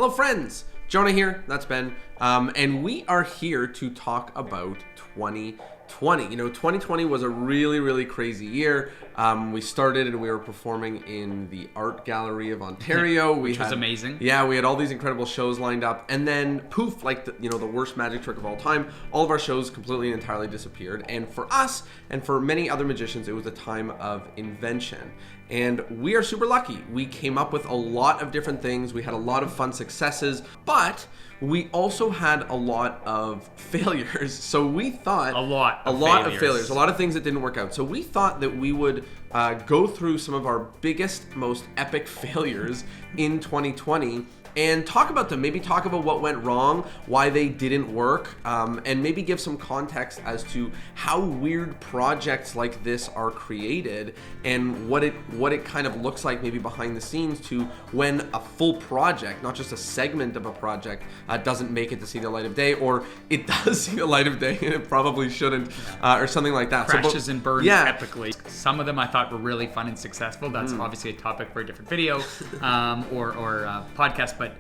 Hello friends, Jonah here, that's Ben, and we are here to talk about 2020. You know, 2020 was a really, really crazy year. We started and we were performing in the Art Gallery of Ontario. Which was amazing. Yeah, we had all these incredible shows lined up, and then poof, like the worst magic trick of all time, all of our shows completely and entirely disappeared. And for us, and for many other magicians, it was a time of invention. And we are super lucky. We came up with a lot of different things. We had a lot of fun successes, but we also had a lot of failures. So we thought a lot of failures, a lot of things that didn't work out. So we thought that we would go through some of our biggest, most epic failures in 2020 and talk about them. Maybe talk about what went wrong, why they didn't work, and maybe give some context as to how weird projects like this are created and what it kind of looks like maybe behind the scenes to when a full project, not just a segment of a project, doesn't make it to see the light of day, or it does see the light of day and it probably shouldn't, or something like that. Crashes and burns epically. Some of them I thought were really fun and successful. That's obviously a topic for a different video or podcast. But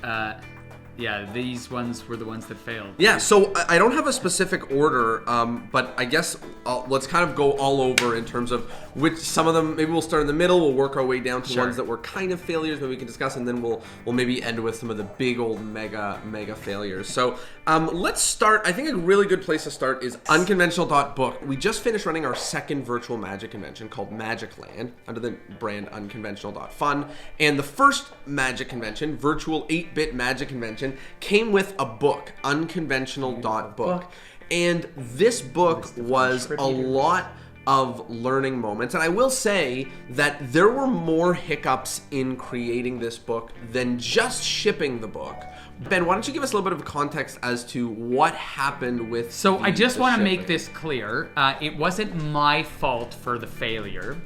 these ones were the ones that failed. Yeah, so I don't have a specific order, but I guess let's kind of go all over in terms of which some of them. Maybe we'll start in the middle. We'll work our way down to ones that were kind of failures, maybe we can discuss, and then we'll maybe end with some of the big old mega failures. So let's start. I think a really good place to start is Unconventional.book. We just finished running our second virtual magic convention called Magic Land under the brand Unconventional.fun, and the first magic convention, virtual 8-bit magic convention, came with a book, Unconventional.book. And this book was a lot of learning moments. And I will say that there were more hiccups in creating this book than just shipping the book. Ben, why don't you give us a little bit of context as to what happened with So I just want to make this clear. It wasn't my fault for the failure,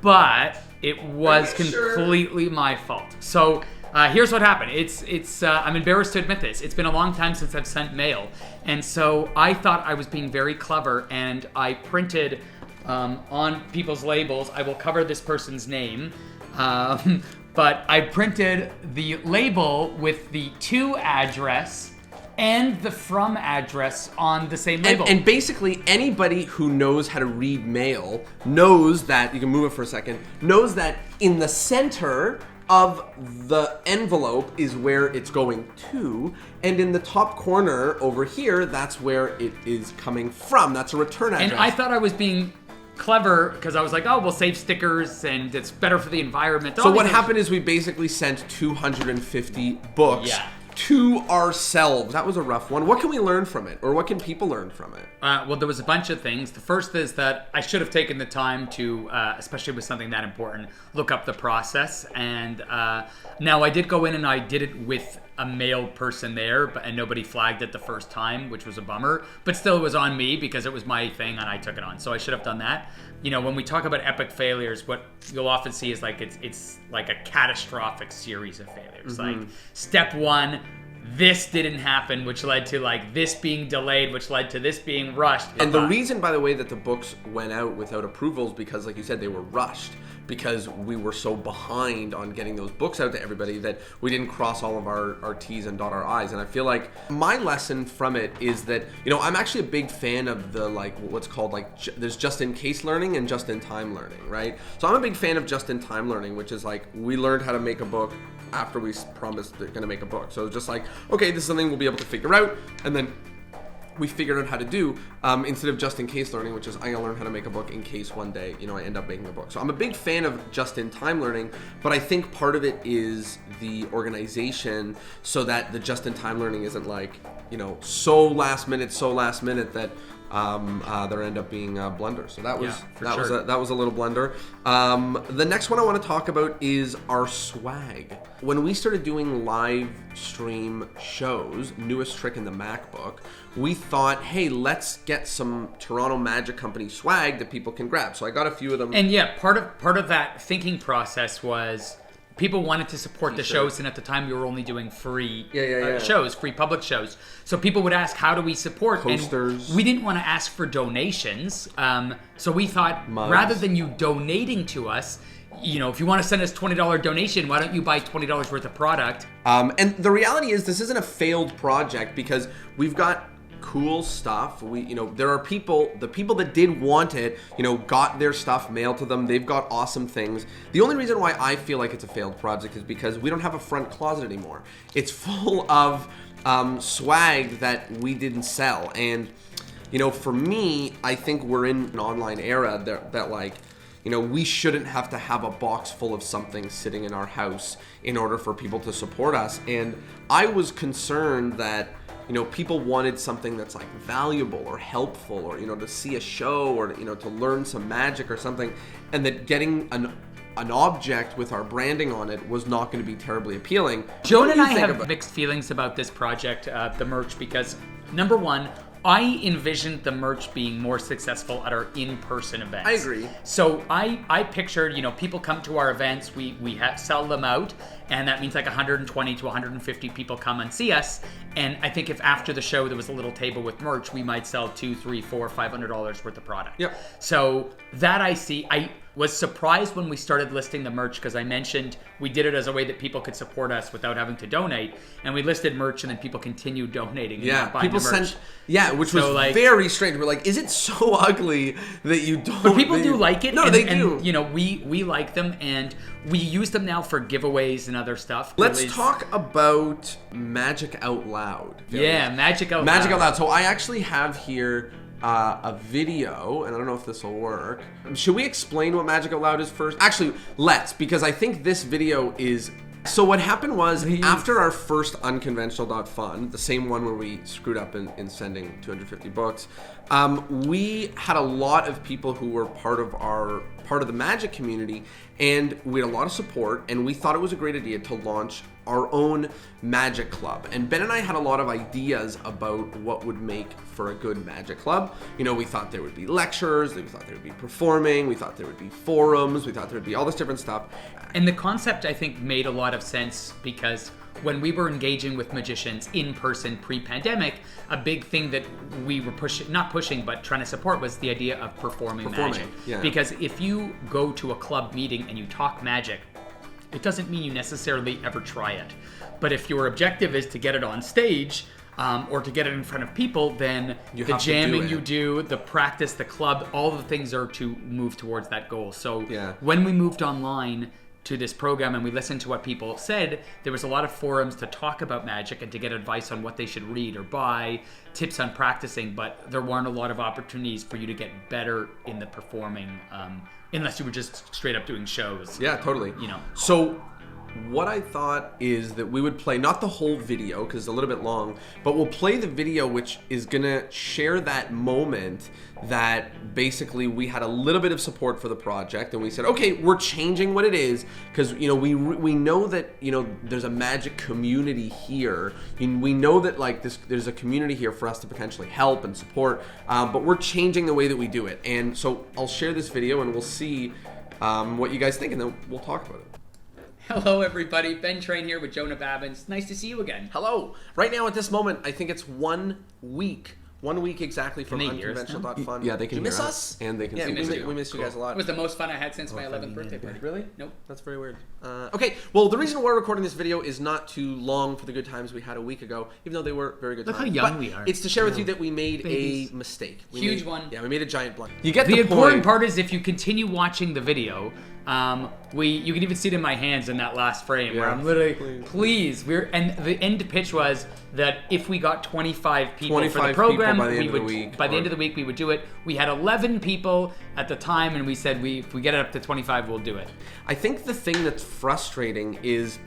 but it was completely my fault. So here's what happened. It's I'm embarrassed to admit this. It's been a long time since I've sent mail. And so I thought I was being very clever, and I printed on people's labels, I will cover this person's name, but I printed the label with the to address and the from address on the same label. And basically anybody who knows how to read mail knows that, you can move it for a second, knows that in the center of the envelope is where it's going to, and in the top corner over here, that's where it is coming from. That's a return address. And I thought I was being clever because I was like, oh, we'll save stickers and it's better for the environment. So what happened is we basically sent 250 books to ourselves. That was a rough one. What can we learn from it? Or what can people learn from it? Well, there was a bunch of things. The first is that I should have taken the time to, especially with something that important, look up the process. And now I did go in and I did it with a male person there, and nobody flagged it the first time, which was a bummer. But still, it was on me because it was my thing and I took it on. So I should have done that. You know, when we talk about epic failures, what you'll often see is like it's like a catastrophic series of failures. Like step one, this didn't happen, which led to like this being delayed, which led to this being rushed. And the reason, by the way, that the books went out without approvals, because like you said, they were rushed, because we were so behind on getting those books out to everybody that we didn't cross all of our T's and dot our I's. And I feel like my lesson from it is that, you know, I'm actually a big fan of the, like, what's called, like, there's just-in-case learning and just-in-time learning, right? So I'm a big fan of just-in-time learning, which is like, we learned how to make a book after we promised they're going to make a book. So just like, okay, this is something we'll be able to figure out, and then we figured out how to do, instead of just-in-case learning, which is I'm gonna learn how to make a book in case one day, you know, I end up making a book. So I'm a big fan of just-in-time learning, but I think part of it is the organization, so that the just-in-time learning isn't like, you know, so last minute that there end up being blunders. So that was a little blunder. The next one I want to talk about is our swag. When we started doing live stream shows, newest trick in the MacBook, we thought, hey, let's get some Toronto Magic Company swag that people can grab. So I got a few of them. And yeah, part of that thinking process was people wanted to support the shows, and at the time we were only doing free shows, free public shows. So people would ask, how do we support? Posters. And we didn't want to ask for donations. So we thought, Mugs. rather than you donating to us, if you want to send us $20 donation, why don't you buy $20 worth of product? And the reality is this isn't a failed project because we've got cool stuff. There are the people that did want it, got their stuff mailed to them. They've got awesome things. The only reason why I feel like it's a failed project is because we don't have a front closet anymore. It's full of swag that we didn't sell. And, for me, I think we're in an online era that like, we shouldn't have to have a box full of something sitting in our house in order for people to support us. And I was concerned that, people wanted something that's like valuable or helpful or, to see a show or, to learn some magic or something, and that getting an object with our branding on it was not going to be terribly appealing. Jonah and I have mixed feelings about this project, the merch, because number one, I envisioned the merch being more successful at our in-person events. I agree. So I pictured, people come to our events, we sell them out, and that means like 120 to 150 people come and see us. And I think if after the show there was a little table with merch, we might sell $200, $300, $400, $500 worth of product. Yep. So that I see. I was surprised when we started listing the merch because I mentioned we did it as a way that people could support us without having to donate, and we listed merch and then people continued donating. And not buying people the merch. sent. Which was like, very strange. We're like, is it so ugly that you don't? But people do like it. No, they do. And, we like them, and we use them now for giveaways and other stuff. Let's talk about Magic Out Loud. Yeah, Magic Out Loud. Magic Out Loud. So I actually have here a video, and I don't know if this will work. Should we explain what Magic Out Loud is first? Actually, let's, because I think this video is... So what happened was, after our first Unconventional.fun, the same one where we screwed up in sending 250 books, we had a lot of people who were part of the Magic community, and we had a lot of support, and we thought it was a great idea to launch our own Magic club. And Ben and I had a lot of ideas about what would make for a good Magic club. We thought there would be lectures, we thought there would be performing, we thought there would be forums, we thought there would be all this different stuff. And the concept, I think, made a lot of sense because when we were engaging with magicians in person pre-pandemic, a big thing that we were not pushing, but trying to support was the idea of performing magic. Yeah. Because if you go to a club meeting and you talk magic, it doesn't mean you necessarily ever try it. But if your objective is to get it on stage, or to get it in front of people, then the jamming you do, the practice, the club, all the things are to move towards that goal. So when we moved online to this program and we listened to what people said, there was a lot of forums to talk about magic and to get advice on what they should read or buy, tips on practicing, but there weren't a lot of opportunities for you to get better in the performing, unless you were just straight up doing shows. Yeah, totally. So what I thought is that we would play, not the whole video because it's a little bit long, but we'll play the video which is gonna share that moment that basically we had a little bit of support for the project, and we said, okay, we're changing what it is because we know that there's a magic community here, and we know that like there's a community here for us to potentially help and support, but we're changing the way that we do it. And so I'll share this video and we'll see what you guys think, and then we'll talk about it. Hello everybody, Ben Train here with Jonah Babbins. Nice to see you again. Hello. Right now at this moment, I think it's 1 week. 1 week exactly from Unconventional.fun. Yeah, they can hear us. And they can see us. We missed you guys a lot. It was the most fun I had since my 11th birthday party. Really? Nope. That's very weird. Okay, well, the reason we're recording this video is not too long for the good times we had a week ago, even though they were very good times. Look how young we are. It's to share with you that we made a mistake. Huge one. Yeah, we made a giant blunder. You get the point. The important part is if you continue watching the video, you can even see it in my hands in that last frame where I'm literally, please. And the end pitch was that if we got 25 people for the program, by the end of the week we would do it. We had 11 people at the time, and we said if we get it up to 25, we'll do it. I think the thing that's frustrating is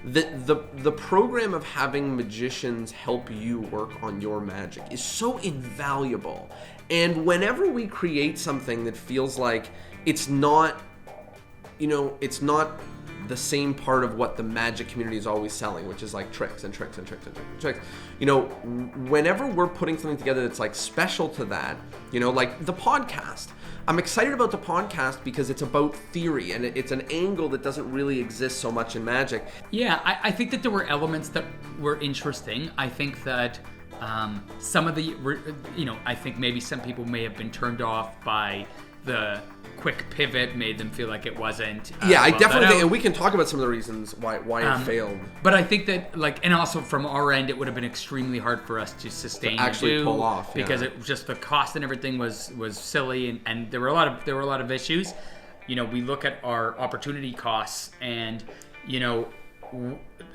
that the program of having magicians help you work on your magic is so invaluable. And whenever we create something that feels like it's not the same part of what the magic community is always selling, which is like tricks and tricks and tricks and tricks. Whenever we're putting something together that's like special to that, like the podcast. I'm excited about the podcast because it's about theory and it's an angle that doesn't really exist so much in magic. Yeah, I think that there were elements that were interesting. I think that some of the, I think maybe some people may have been turned off by the quick pivot made them feel like it wasn't. I definitely think, and we can talk about some of the reasons why it failed. But I think that, and also from our end, it would have been extremely hard for us to sustain, to actually pull off, because it just the cost and everything was silly, and there were a lot of issues. We look at our opportunity costs, and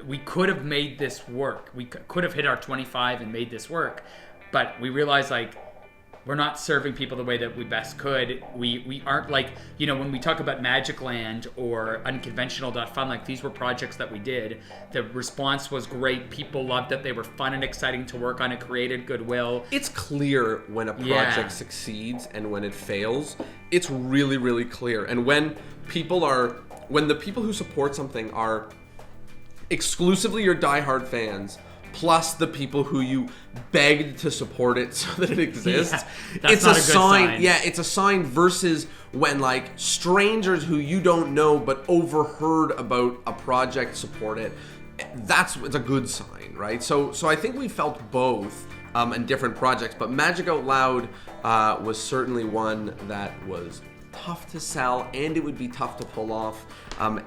we could have made this work. We could have hit our 25 and made this work, but we realized we're not serving people the way that we best could. We aren't when we talk about Magic Land or Unconventional.fun, these were projects that we did. The response was great. People loved it. They were fun and exciting to work on. It created goodwill. It's clear when a project succeeds and when it fails. It's really, really clear. And when the people who support something are exclusively your diehard fans, plus the people who you begged to support it so that it exists. It's a good sign. Yeah, it's a sign versus when strangers who you don't know but overheard about a project support it. It's a good sign, right? So I think we felt both in different projects, but Magic Out Loud was certainly one that was tough to sell, and it would be tough to pull off.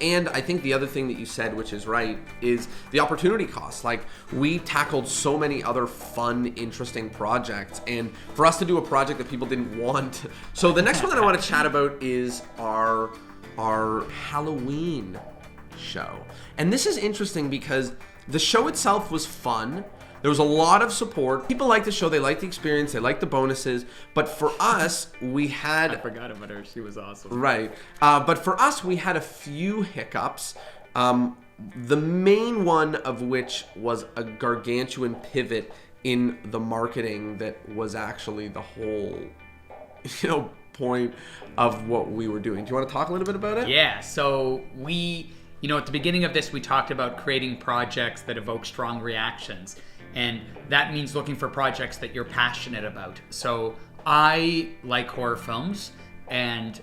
And I think the other thing that you said, which is right, is the opportunity cost. We tackled so many other fun, interesting projects, and for us to do a project that people didn't want. So the next one that I want to chat about is our Halloween show. And this is interesting because the show itself was fun. There was a lot of support. People liked the show. They liked the experience. They liked the bonuses. But for us, we had... I forgot about her. She was awesome. Right. But for us, we had a few hiccups. The main one of which was a gargantuan pivot in the marketing that was actually the whole, point of what we were doing. Do you want to talk a little bit about it? Yeah. So we... at the beginning of this, we talked about creating projects that evoke strong reactions. And that means looking for projects that you're passionate about. So I like horror films, and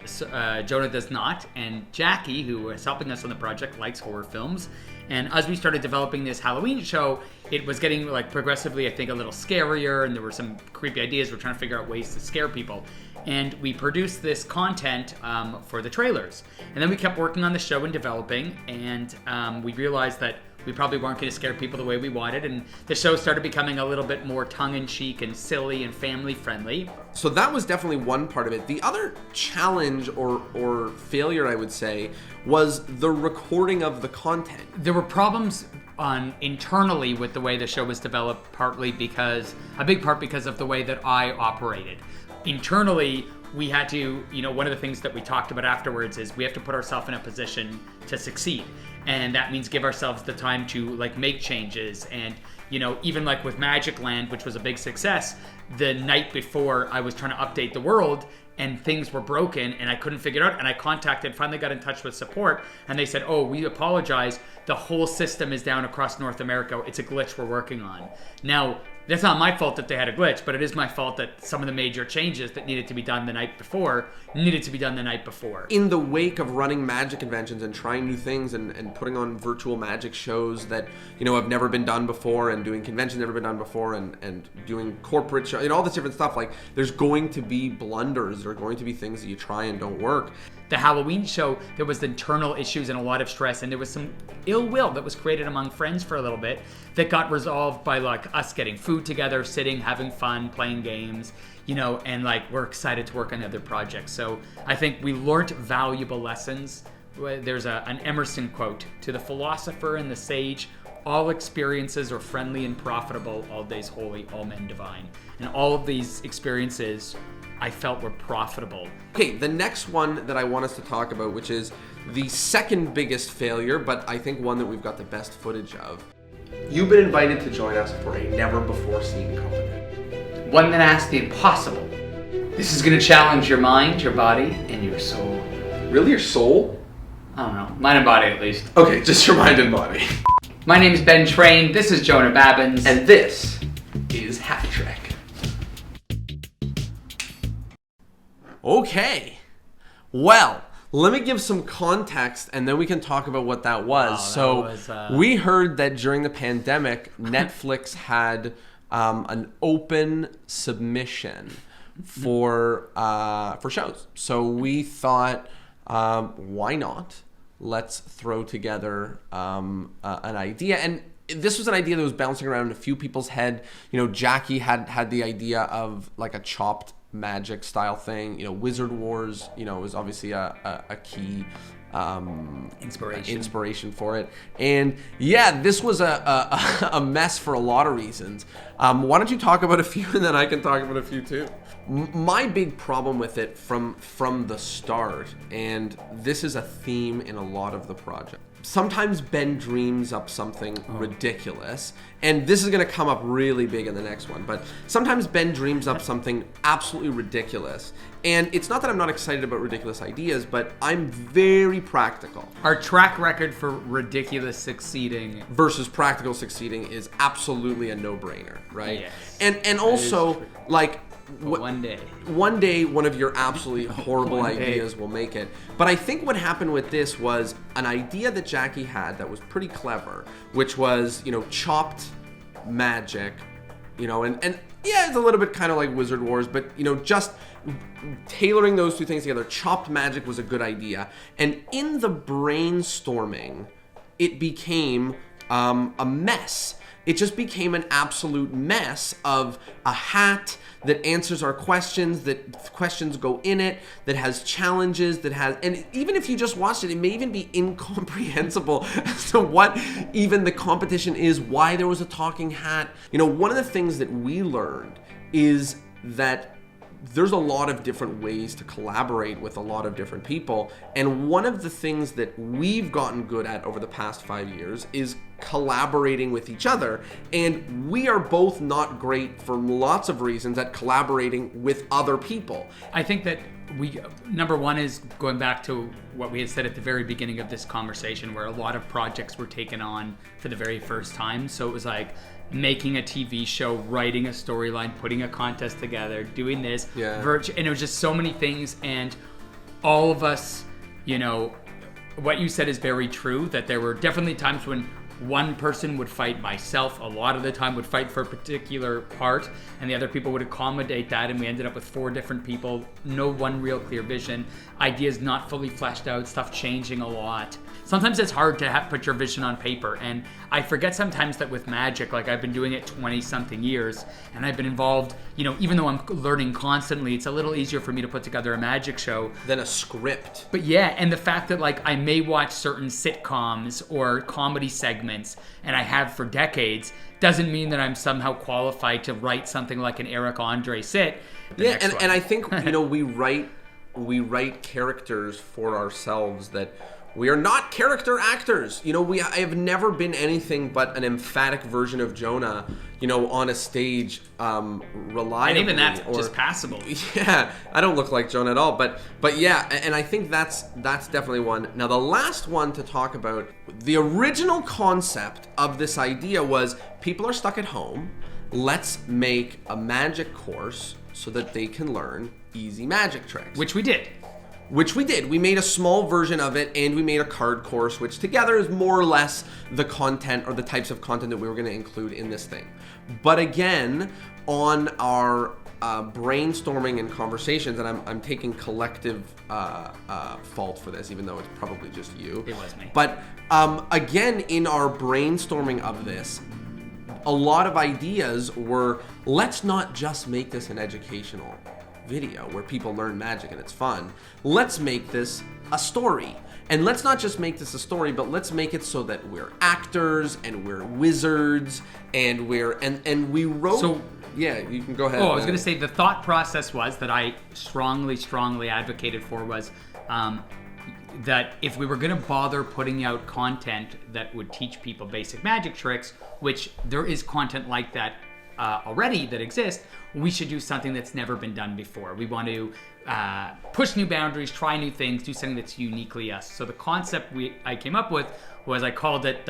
Jonah does not. And Jackie, who is helping us on the project, likes horror films. And as we started developing this Halloween show, it was getting progressively, I think, a little scarier, and there were some creepy ideas. We're trying to figure out ways to scare people. And we produced this content for the trailers. And then we kept working on the show and developing, and we realized that we probably weren't going to scare people the way we wanted, and the show started becoming a little bit more tongue-in-cheek and silly and family-friendly. So that was definitely one part of it. The other challenge or failure, I would say, was the recording of the content. There were problems internally with the way the show was developed, a big part because of the way that I operated. Internally, we had to, one of the things that we talked about afterwards is we have to put ourselves in a position to succeed. And that means give ourselves the time to make changes. And, even with Magic Land, which was a big success, the night before I was trying to update the world and things were broken and I couldn't figure it out. And I finally got in touch with support, and they said, "Oh, we apologize. The whole system is down across North America. It's a glitch we're working on." Now, that's not my fault that they had a glitch, but it is my fault that some of the major changes that needed to be done the night before. In the wake of running Magic conventions and trying new things and putting on virtual Magic shows that, have never been done before, and doing conventions never been done before, and doing corporate shows, all this different stuff, there's going to be blunders. There are going to be things that you try and don't work. The Halloween show, there was internal issues and a lot of stress, and there was some ill will that was created among friends for a little bit that got resolved by us getting food together, sitting, having fun, playing games, and we're excited to work on other projects. So I think we learned valuable lessons. There's an Emerson quote: "To the philosopher and the sage, all experiences are friendly and profitable, all days holy, all men divine." And all of these experiences I felt were profitable. Okay, the next one that I want us to talk about, which is the second biggest failure, but I think one that we've got the best footage of. You've been invited to join us for a never-before-seen competition. One that asks the impossible. This is going to challenge your mind, your body, and your soul. Really, your soul? I don't know. Mind and body, at least. Okay, just your mind and body. My name is Ben Train. This is Jonah Babbins. And this is Hat Trick. Okay, well, let me give some context and then we can talk about what that was. We heard that during the pandemic, Netflix had an open submission for shows. So we thought, why not? Let's throw together an idea. And this was an idea that was bouncing around in a few people's head. Jackie had the idea of like a chopped magic style thing. Wizard Wars, was obviously a key inspiration for it. And yeah, this was a mess for a lot of reasons. Why don't you talk about a few, and then I can talk about a few too. My big problem with it from the start, and this is a theme in a lot of the project. Sometimes Ben dreams up something ridiculous, and this is going to come up really big in the next one, but sometimes Ben dreams up something absolutely ridiculous. And it's not that I'm not excited about ridiculous ideas, but I'm very practical. Our track record for ridiculous succeeding versus practical succeeding is absolutely a no-brainer, right? Yes. And also, like, one day one of your absolutely horrible ideas will make it. But I think what happened with this was an idea that Jackie had that was pretty clever, which was, chopped magic, and yeah, it's a little bit kind of like Wizard Wars, but, just tailoring those two things together. Chopped magic was a good idea. And in the brainstorming, it became a mess. It just became an absolute mess of a hat that answers our questions, that questions go in it, that has challenges, and even if you just watched it, it may even be incomprehensible as to what even the competition is, why there was a talking hat. One of the things that we learned is that there's a lot of different ways to collaborate with a lot of different people. And one of the things that we've gotten good at over the past 5 years is collaborating with each other. And we are both not great for lots of reasons at collaborating with other people. I think that number one is going back to what we had said at the very beginning of this conversation, where a lot of projects were taken on for the very first time. So it was like making a TV show, writing a storyline, putting a contest together, doing this, and it was just so many things. And all of us, what you said is very true, that there were definitely times when one person would fight myself, a lot of the time would fight for a particular part, and the other people would accommodate that, and we ended up with 4 different people, no one real clear vision, ideas not fully fleshed out, stuff changing a lot. Sometimes it's hard to put your vision on paper, and I forget sometimes that with magic, like I've been doing it 20-something years, and I've been involved, even though I'm learning constantly, it's a little easier for me to put together a magic show than a script. But yeah, and the fact that like I may watch certain sitcoms or comedy segments, and I have for decades, doesn't mean that I'm somehow qualified to write something like an Eric Andre sit. Yeah, and I think we write characters for ourselves that we are not character actors. I have never been anything but an emphatic version of Jonah, on a stage, reliably. And even that's just passable. Yeah, I don't look like Jonah at all, but yeah, and I think that's definitely one. Now, the last one to talk about, the original concept of this idea was people are stuck at home. Let's make a magic course so that they can learn easy magic tricks. Which we did. We made a small version of it, and we made a card course, which together is more or less the content or the types of content that we were going to include in this thing. But again, on our brainstorming and conversations, and I'm taking collective fault for this, even though it's probably just you. It was me. But again, in our brainstorming of this, a lot of ideas were, let's not just make this an educational video where people learn magic and it's fun. Let's make this a story. And let's not just make this a story, but let's make it so that we're actors and we're wizards and we wrote. So yeah, you can go ahead. I was going to say the thought process was that I strongly advocated for was that if we were going to bother putting out content that would teach people basic magic tricks, which there is content like that already that exists, we should do something that's never been done before. We want to push new boundaries, try new things, do something that's uniquely us. So the concept I came up with was, I called it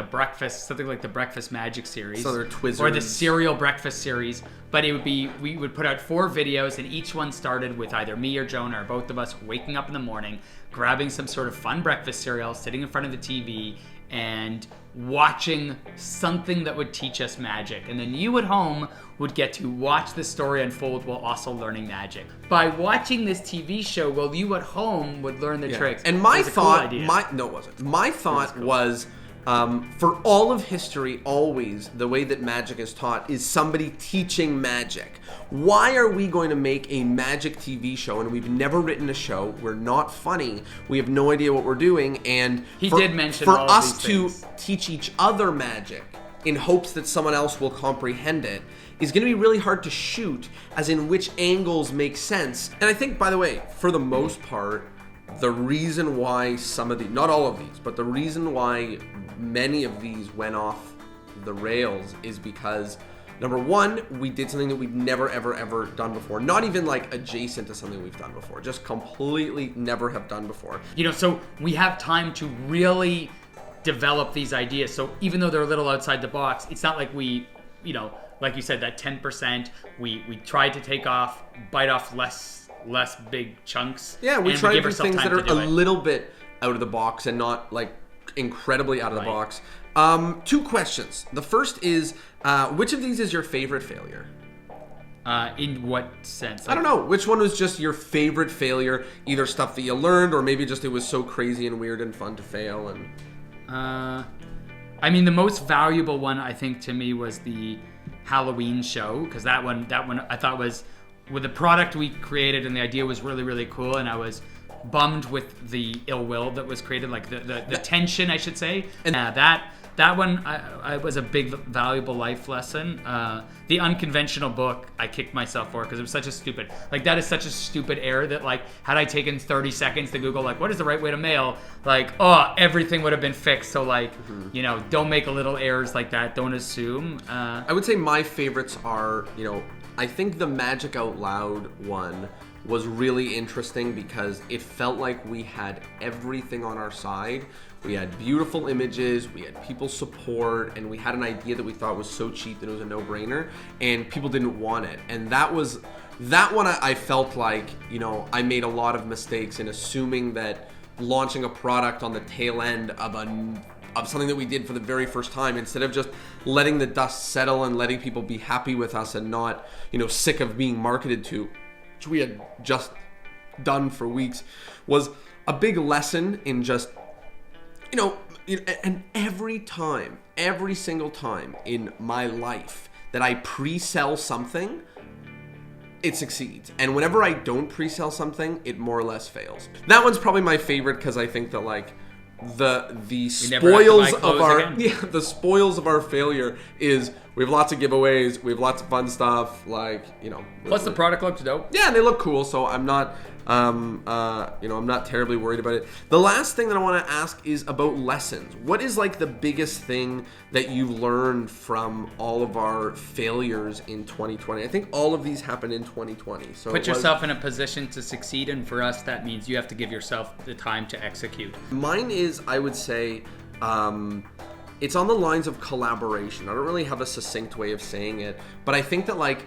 something like the Breakfast Magic series. So they're Twizzlers. Or the Cereal Breakfast series. But it would be, we would put out 4 videos, and each one started with either me or Jonah or both of us waking up in the morning, grabbing some sort of fun breakfast cereal, sitting in front of the TV, and watching something that would teach us magic. And then you at home would get to watch the story unfold while also learning magic. By watching this TV show, well, you at home would learn the tricks. And my thought, cool no, it wasn't. My thought was, for all of history, always the way that magic is taught is somebody teaching magic. Why are we going to make a magic TV show and we've never written a show? We're not funny. We have no idea what we're doing. And he did mention for all us of to these things. teach each other magic in hopes that someone else will comprehend it is going to be really hard to shoot, as in which angles make sense. And I think, by the way, for the most part, the reason why some of not all of these, but the reason why many of these went off the rails is because, number one, we did something that we'd never, ever done before. Not even like adjacent to something we've done before. Just completely never have done before. So we have time to really develop these ideas. So even though they're a little outside the box, it's not like we, like you said, that 10%, we tried to bite off less big chunks. Yeah, we try to do things that are a it. little bit out of the box and not like incredibly out of the box. 2 questions. The first is, which of these is your favorite failure? In what sense? I don't know. Which one was just your favorite failure? Either stuff that you learned, or maybe just it was so crazy and weird and fun to fail. And the most valuable one, I think, to me was the Halloween show, because that one I thought was, with the product we created and the idea was really, really cool, and I was bummed with the ill will that was created, like the tension, I should say. And that one I was a big valuable life lesson. The Unconventional Book, I kicked myself for, because it was such a stupid, that is such a stupid error that, had I taken 30 seconds to Google what is the right way to mail, everything would have been fixed. So don't make little errors like that. Don't assume. I would say my favorites are, I think the Magic Out Loud one was really interesting because it felt like we had everything on our side. We had beautiful images, we had people support, and we had an idea that we thought was so cheap that it was a no-brainer, and people didn't want it. And that one I felt like, I made a lot of mistakes in assuming that launching a product on the tail end of something that we did for the very first time, instead of just letting the dust settle and letting people be happy with us and not, sick of being marketed to, which we had just done for weeks, was a big lesson in just, and every single time in my life that I pre-sell something, it succeeds. And whenever I don't pre-sell something, it more or less fails. That one's probably my favorite because I think that the spoils of spoils of our failure is we have lots of giveaways, we have lots of fun stuff, plus the product looks dope. Yeah, and they look cool, so I'm not I'm not terribly worried about it. The last thing that I want to ask is about lessons. What is the biggest thing that you learned from all of our failures in 2020? I think all of these happened in 2020. So put yourself in a position to succeed, and for us that means you have to give yourself the time to execute. Mine is, I would say, it's on the lines of collaboration. I don't really have a succinct way of saying it, but I think that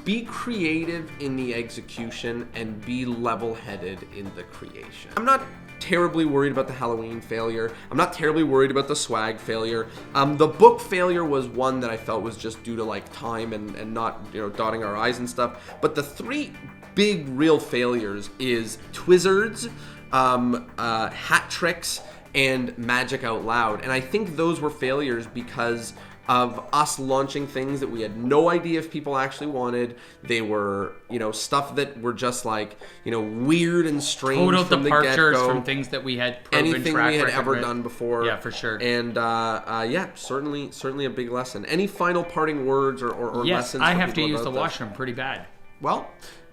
be creative in the execution and be level-headed in the creation. I'm not terribly worried about the Halloween failure. I'm not terribly worried about the swag failure. The book failure was one that I felt was just due to time and not dotting our I's and stuff. But the 3 big real failures is Twizzards, Hat Tricks, and Magic Out Loud. And I think those were failures because of us launching things that we had no idea if people actually wanted. They were, stuff that were just weird and strange total from departures the get-go. From things that we had proven anything we had ever done before. Yeah, for sure. And certainly a big lesson. Any final parting words or yes, lessons? I have to use the washroom pretty bad. Well,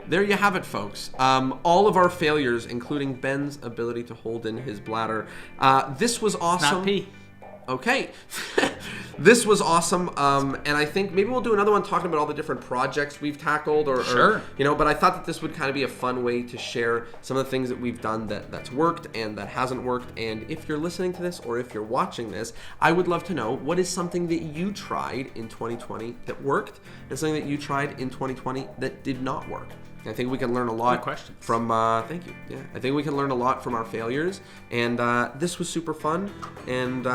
there you have it, folks. All of our failures, including Ben's ability to hold in his bladder. This was awesome. Not pee. Okay. This was awesome. And I think maybe we'll do another one talking about all the different projects we've tackled Sure. But I thought that this would kind of be a fun way to share some of the things that we've done that's worked and that hasn't worked. And if you're listening to this or if you're watching this, I would love to know what is something that you tried in 2020 that worked and something that you tried in 2020 that did not work. I think we can learn a lot Good questions. from. Thank you. Yeah, I think we can learn a lot from our failures, and this was super fun. And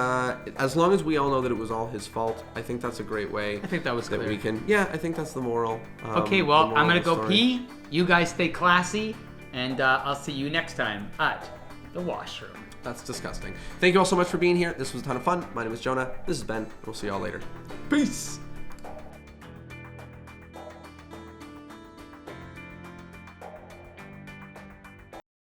as long as we all know that it was all his fault, I think that's a great way. I think that was clear. We can. Yeah, I think that's the moral. Okay, the well, moral I'm gonna of the go story. pee. You guys stay classy, and I'll see you next time at the washroom. That's disgusting. Thank you all so much for being here. This was a ton of fun. My name is Jonah. This is Ben. We'll see y'all later. Peace.